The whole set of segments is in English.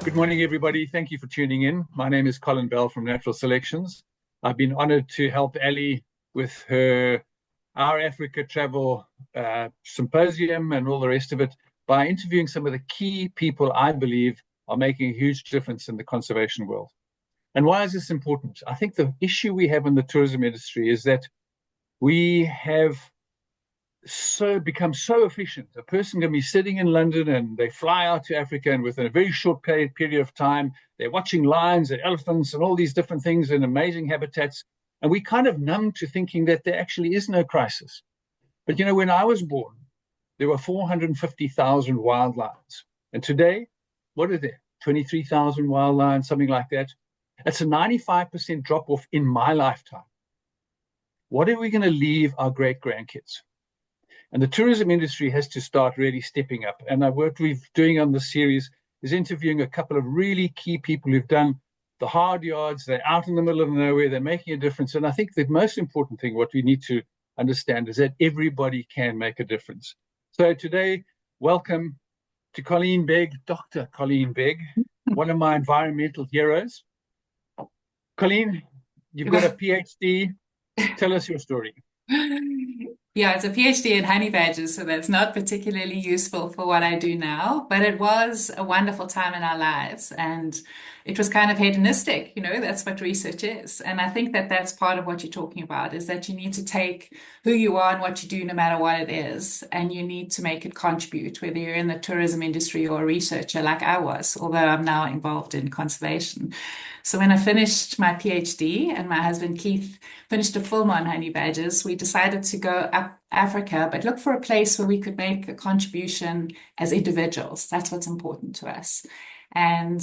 Good morning, everybody. Thank you for tuning in. My name is Colleen Begg from Natural Selections. I've been honored to help Ali with our Africa travel symposium and all the rest of it by interviewing some of the key people I believe are making a huge difference in the conservation world. And why is this important? I think the issue we have in the tourism industry is that we have become so efficient. A person can be sitting in London and they fly out to Africa, and within a very short period of time, they're watching lions and elephants and all these different things in amazing habitats. And we kind of numb to thinking that there actually is no crisis. But when I was born, there were 450,000 wild lions. And today, what are there? 23,000 wild lions, something like that. That's a 95% drop off in my lifetime. What are we going to leave our great grandkids? And the tourism industry has to start really stepping up. And what we're doing on this series is interviewing a couple of really key people who've done the hard yards. They're out in the middle of nowhere. They're making a difference. And I think the most important thing, what we need to understand, is that everybody can make a difference. So today, welcome to Colleen Begg, Dr. Colleen Begg, one of my environmental heroes. Colleen, you've got a PhD. Tell us your story. Yeah, it's a PhD in honey badgers, so that's not particularly useful for what I do now, but it was a wonderful time in our lives, and it was kind of hedonistic, that's what research is. And I think that that's part of what you're talking about, is that you need to take who you are and what you do, no matter what it is, and you need to make it contribute, whether you're in the tourism industry or a researcher like I was, although I'm now involved in conservation. So when I finished my PhD and my husband Keith finished a film on honey badgers, we decided to go up Africa, but look for a place where we could make a contribution as individuals. That's what's important to us. And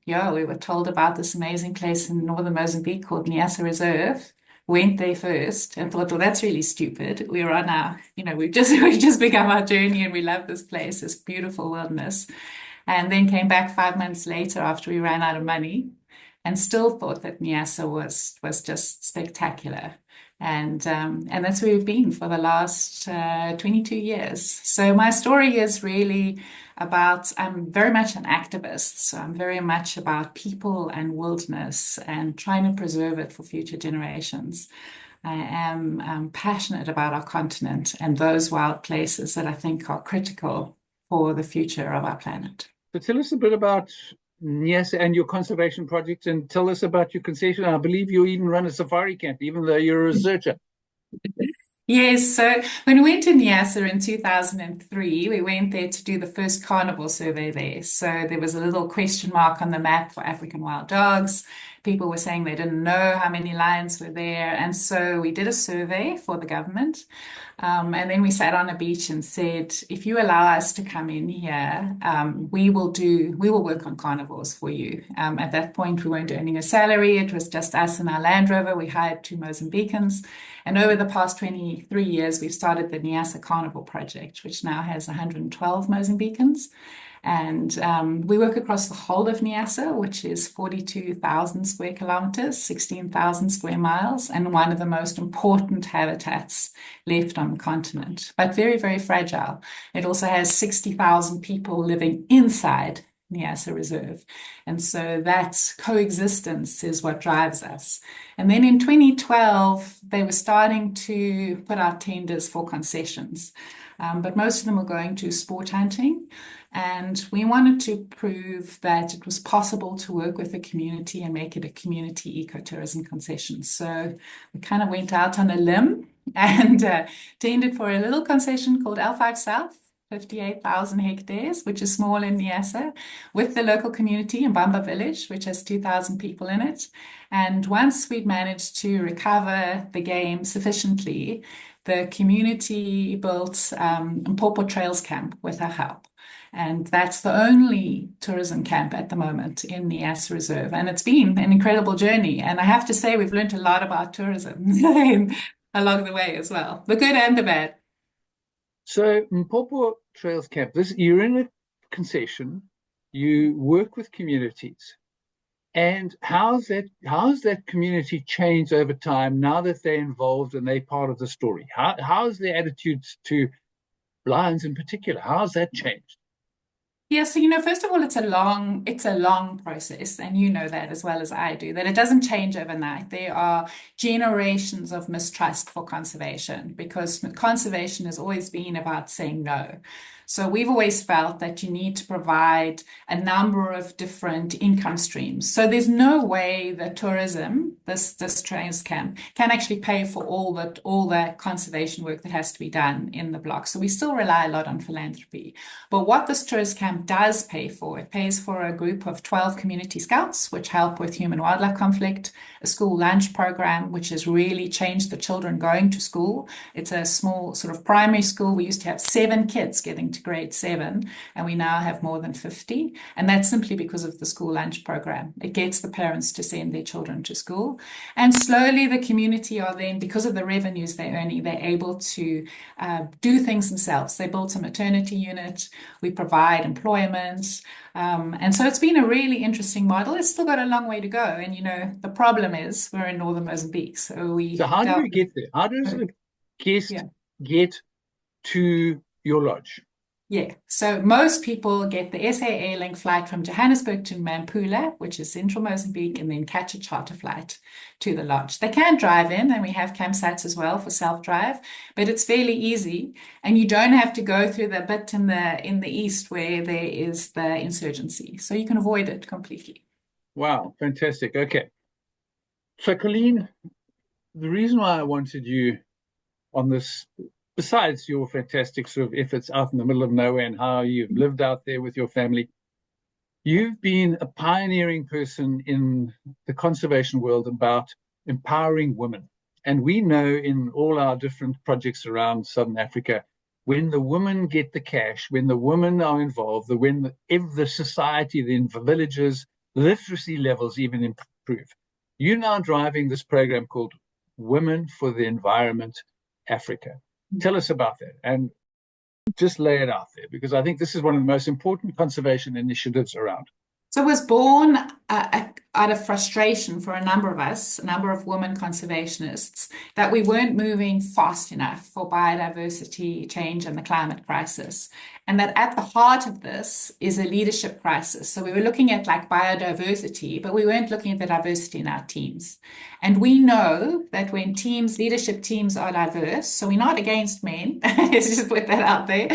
we were told about this amazing place in northern Mozambique called Niassa Reserve. Went there first and thought, well, that's really stupid. We're on our, we've just begun our journey and we love this place, this beautiful wilderness. And then came back 5 months later after we ran out of money, and still thought that Niassa was just spectacular. And that's where we've been for the last 22 years. So my story is really about, I'm very much an activist. So I'm very much about people and wilderness and trying to preserve it for future generations. I am passionate about our continent and those wild places that I think are critical for the future of our planet. So tell us a bit about Niassa and your conservation projects, and tell us about your concession. I believe you even run a safari camp, even though you're a researcher. Yes, so when we went to Niassa in 2003, we went there to do the first carnivore survey there. So there was a little question mark on the map for African wild dogs. People were saying they didn't know how many lions were there. And so we did a survey for the government. And then we sat on a beach and said, if you allow us to come in here, we will work on carnivores for you. At that point, we weren't earning a salary. It was just us and our Land Rover. We hired 2 Mozambicans. And over the past 23 years, we've started the Niassa Carnivore Project, which now has 112 Mozambicans. And we work across the whole of Niassa, which is 42,000 square kilometers, 16,000 square miles, and one of the most important habitats left on the continent, but very, very fragile. It also has 60,000 people living inside Niassa Reserve. And so that coexistence is what drives us. And then in 2012, they were starting to put out tenders for concessions, but most of them were going to sport hunting. And we wanted to prove that it was possible to work with the community and make it a community ecotourism concession. So we kind of went out on a limb and tendered for a little concession called L5 South, 58,000 hectares, which is small in Niassa, with the local community in Bamba village, which has 2,000 people in it. And once we'd managed to recover the game sufficiently, the community built Mpopo Trails Camp with our help. And that's the only tourism camp at the moment in the Niassa Reserve. And it's been an incredible journey. And I have to say, we've learned a lot about tourism along the way as well, the good and the bad. So Mpopo Trails Camp, you're in a concession, you work with communities. And how's that community changed over time now that they're involved and they're part of the story? How's their attitudes to lions in particular? How's that changed? Yeah, so first of all, it's a long process, and you know that as well as I do, that it doesn't change overnight. There are generations of mistrust for conservation because conservation has always been about saying no. So we've always felt that you need to provide a number of different income streams. So there's no way that tourism, this trains camp, can actually pay for all the conservation work that has to be done in the block. So we still rely a lot on philanthropy. But what this tourist camp does pay for, it pays for a group of 12 community scouts, which help with human wildlife conflict, a school lunch program, which has really changed the children going to school. It's a small sort of primary school. We used to have 7 kids getting to grade 7, and we now have more than 50. And that's simply because of the school lunch program. It gets the parents to send their children to school. And slowly the community are then, because of the revenues they're earning, they're able to do things themselves. They built a maternity unit. We provide employment. And so it's been a really interesting model. It's still got a long way to go. And, the problem is we're in northern Mozambique. So So we how do dealt you get there? How does with, a guest yeah. get to your lodge? Yeah, so most people get the SA Airlink flight from Johannesburg to Mampula, which is central Mozambique, and then catch a charter flight to the lodge. They can drive in, and we have campsites as well for self-drive, but it's fairly easy, and you don't have to go through the bit in the east where there is the insurgency, so you can avoid it completely. Wow, fantastic. Okay. So, Colleen, the reason why I wanted you on this, besides your fantastic sort of efforts out in the middle of nowhere and how you've lived out there with your family, you've been a pioneering person in the conservation world about empowering women. And we know in all our different projects around Southern Africa, when the women get the cash, when the women are involved, when the society, the villages, literacy levels even improve. You're now driving this program called Women for the Environment Africa. Tell us about that and just lay it out there because I think this is one of the most important conservation initiatives around. So it was born out of frustration for a number of us, a number of women conservationists, that we weren't moving fast enough for biodiversity change and the climate crisis. And that at the heart of this is a leadership crisis. So we were looking at like biodiversity, but we weren't looking at the diversity in our teams. And we know that when leadership teams are diverse, so we're not against men, let's just put that out there,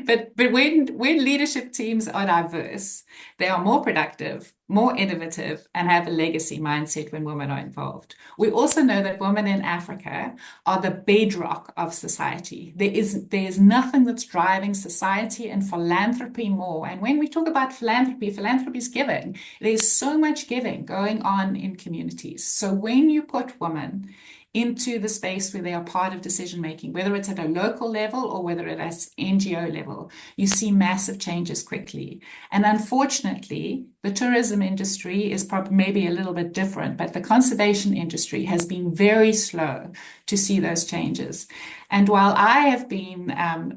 but when leadership teams are diverse, they are more productive, more innovative, and have a legacy mindset when women are involved. We also know that women in Africa are the bedrock of society. There is nothing that's driving society and philanthropy more. And when we talk about philanthropy, philanthropy is giving. There's so much giving going on in communities. So when you put women into the space where they are part of decision making, whether it's at a local level or whether it's NGO level, you see massive changes quickly. And unfortunately, the tourism industry is probably maybe a little bit different, but the conservation industry has been very slow to see those changes. And while I have been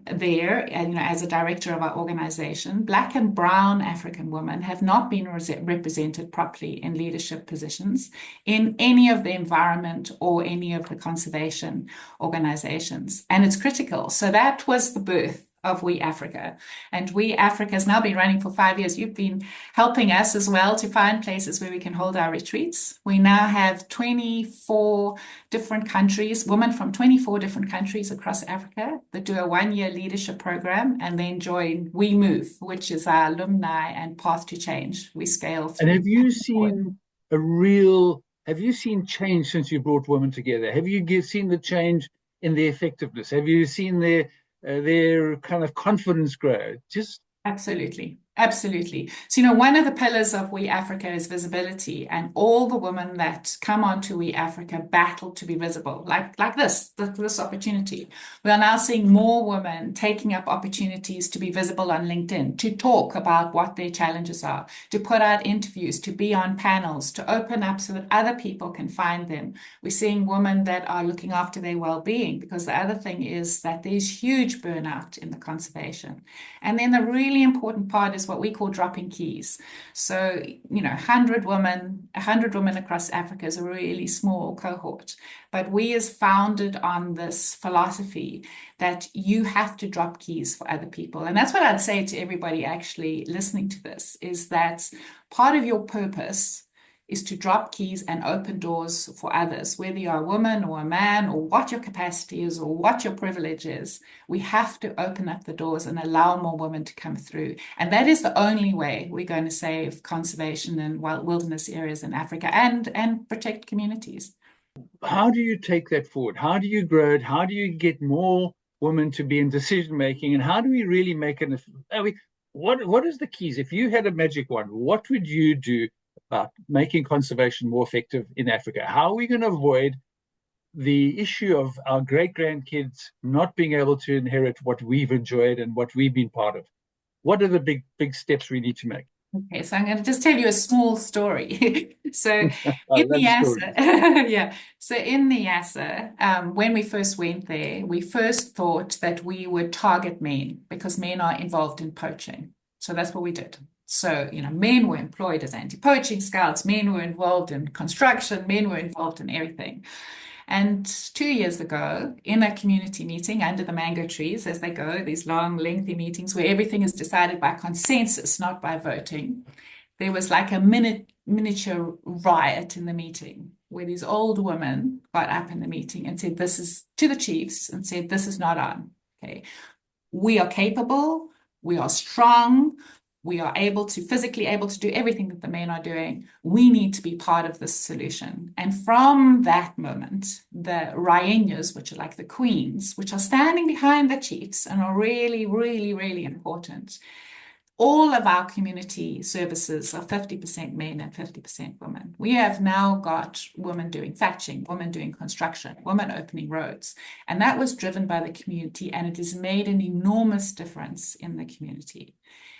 there, as a director of our organization, Black and Brown African women have not been represented properly in leadership positions in any of the environment or any of the conservation organizations. And it's critical. So that was the birth of We Africa. And We Africa has now been running for 5 years. You've been helping us as well to find places where we can hold our retreats. We now have 24 different countries, women from 24 different countries across Africa that do a 1-year leadership program and then join We Move, which is our alumni and path to change. We scale And through. have you seen change since you brought women together? Have you seen the change in their effectiveness? Have you seen their kind of confidence grow? Just Absolutely. Absolutely. So, one of the pillars of We Africa is visibility, and all the women that come onto We Africa battle to be visible, like this opportunity. We are now seeing more women taking up opportunities to be visible on LinkedIn, to talk about what their challenges are, to put out interviews, to be on panels, to open up so that other people can find them. We're seeing women that are looking after their well-being, because the other thing is that there's huge burnout in the conservation. And then the really important part is was what we call dropping keys. So, 100 women, 100 women across Africa is a really small cohort. But we is founded on this philosophy that you have to drop keys for other people. And that's what I'd say to everybody actually listening to this, is that part of your purpose is to drop keys and open doors for others, whether you're a woman or a man or what your capacity is or what your privilege is. We have to open up the doors and allow more women to come through. And that is the only way we're going to save conservation and wilderness areas in Africa and protect communities. How do you take that forward? How do you grow it? How do you get more women to be in decision making? And how do we really make it? What is the keys? If you had a magic wand, what would you do about making conservation more effective in Africa? How are we going to avoid the issue of our great grandkids not being able to inherit what we've enjoyed and what we've been part of? What are the big steps we need to make? Okay, so I'm going to just tell you a small story. So I in love stories. Niassa, yeah. So in Niassa, when we first went there, we first thought that we would target men because men are involved in poaching. So that's what we did. So, men were employed as anti-poaching scouts, men were involved in construction, men were involved in everything. And 2 years ago, in a community meeting under the mango trees, as they go, these long, lengthy meetings where everything is decided by consensus, not by voting, there was like a miniature riot in the meeting where these old women got up in the meeting and said, this is to the chiefs, and said, this is not on. Okay. We are capable, we are strong, we are physically able to do everything that the men are doing. We need to be part of this solution. And from that moment, the Rainyas, which are like the queens, which are standing behind the chiefs and are really, really, really important. All of our community services are 50% men and 50% women. We have now got women doing thatching, women doing construction, women opening roads. And that was driven by the community, and it has made an enormous difference in the community.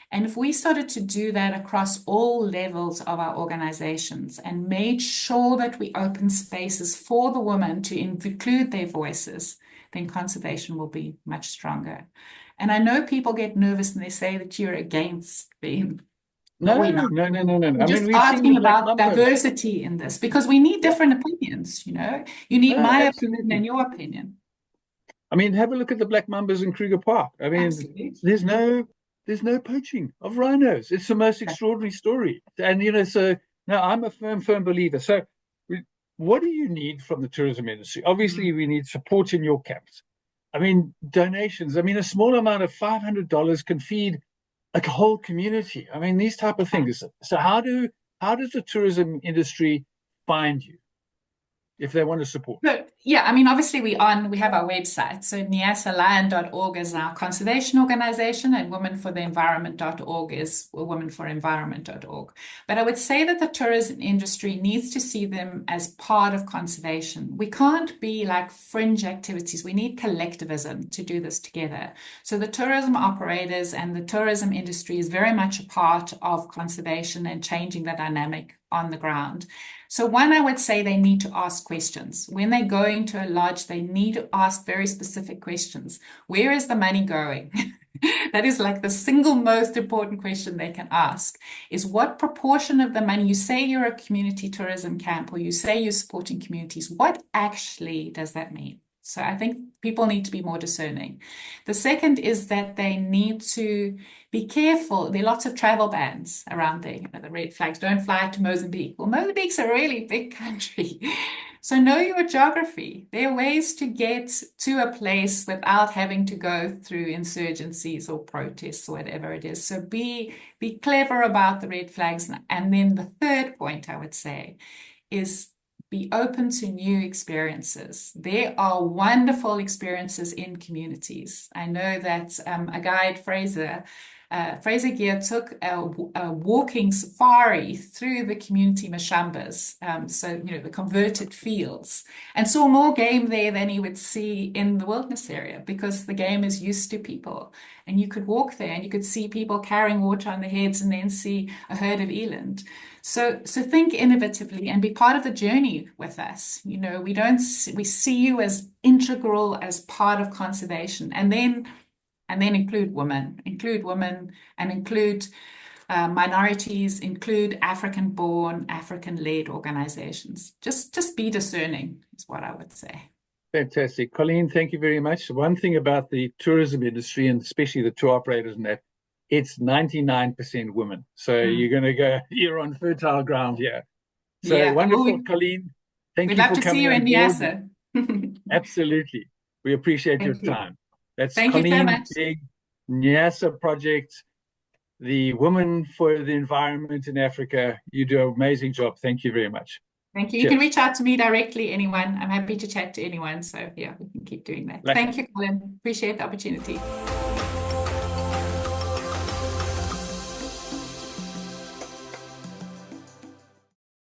And if we started to do that across all levels of our organizations and made sure that we open spaces for the women to include their voices, then conservation will be much stronger. And I know people get nervous and they say that you're against them. No, We're not. no. We're just We've seen the asking black about mambas. diversity in this because we need different opinions, You need No, my opinion absolutely. and your opinion. Have a look at the black mambas in Kruger Park. Absolutely. There's no poaching of rhinos. It's the most extraordinary story. And so now I'm a firm believer. So what do you need from the tourism industry? Obviously, we need support in your camps. Donations. A small amount of $500 can feed a whole community. These type of things. So how does the tourism industry find you if they want to support? But yeah, obviously we have our website. So nyasaland.org is our conservation organization, and womenfortheenvironment.org is womenforenvironment.org. But I would say that the tourism industry needs to see them as part of conservation. We can't be like fringe activities. We need collectivism to do this together. So the tourism operators and the tourism industry is very much a part of conservation and changing the dynamic on the ground. So one, I would say they need to ask questions. When they go into a lodge, they need to ask very specific questions. Where is the money going? That is like the single most important question they can ask, is what proportion of the money, you say you're a community tourism camp or you say you're supporting communities, what actually does that mean? So I think people need to be more discerning. The second is that they need to be careful. There are lots of travel bans around there. The red flags, don't fly to Mozambique. Well, Mozambique's a really big country. So know your geography. There are ways to get to a place without having to go through insurgencies or protests or whatever it is. So be clever about the red flags. And then the third point I would say is be open to new experiences. There are wonderful experiences in communities. I know that a guide, Fraser Gear, took a walking safari through the community mashambas, the converted fields, and saw more game there than he would see in the wilderness area because the game is used to people. And you could walk there and you could see people carrying water on their heads and then see a herd of eland. So think innovatively and be part of the journey with us. We see you as integral, as part of conservation, and then include women and include minorities, include African-born, African-led organizations. Just be discerning is what I would say. Fantastic. Colleen, thank you very much. One thing about the tourism industry, and especially the tour operators and that, it's 99% women. So you're on fertile ground here. So Yeah. wonderful, Colleen. Thank We'd you love for to see coming you on in board. Nyasa. Absolutely. We appreciate your Thank you. time. That's Thank you so Colleen much. Begg, Nyasa Project, the Women for the Environment in Africa. You do an amazing job. Thank you very much. Thank you. Cheers. You can reach out to me directly, anyone. I'm happy to chat to anyone. So yeah, we can keep doing that. Like Thank you, Colin. Appreciate the opportunity.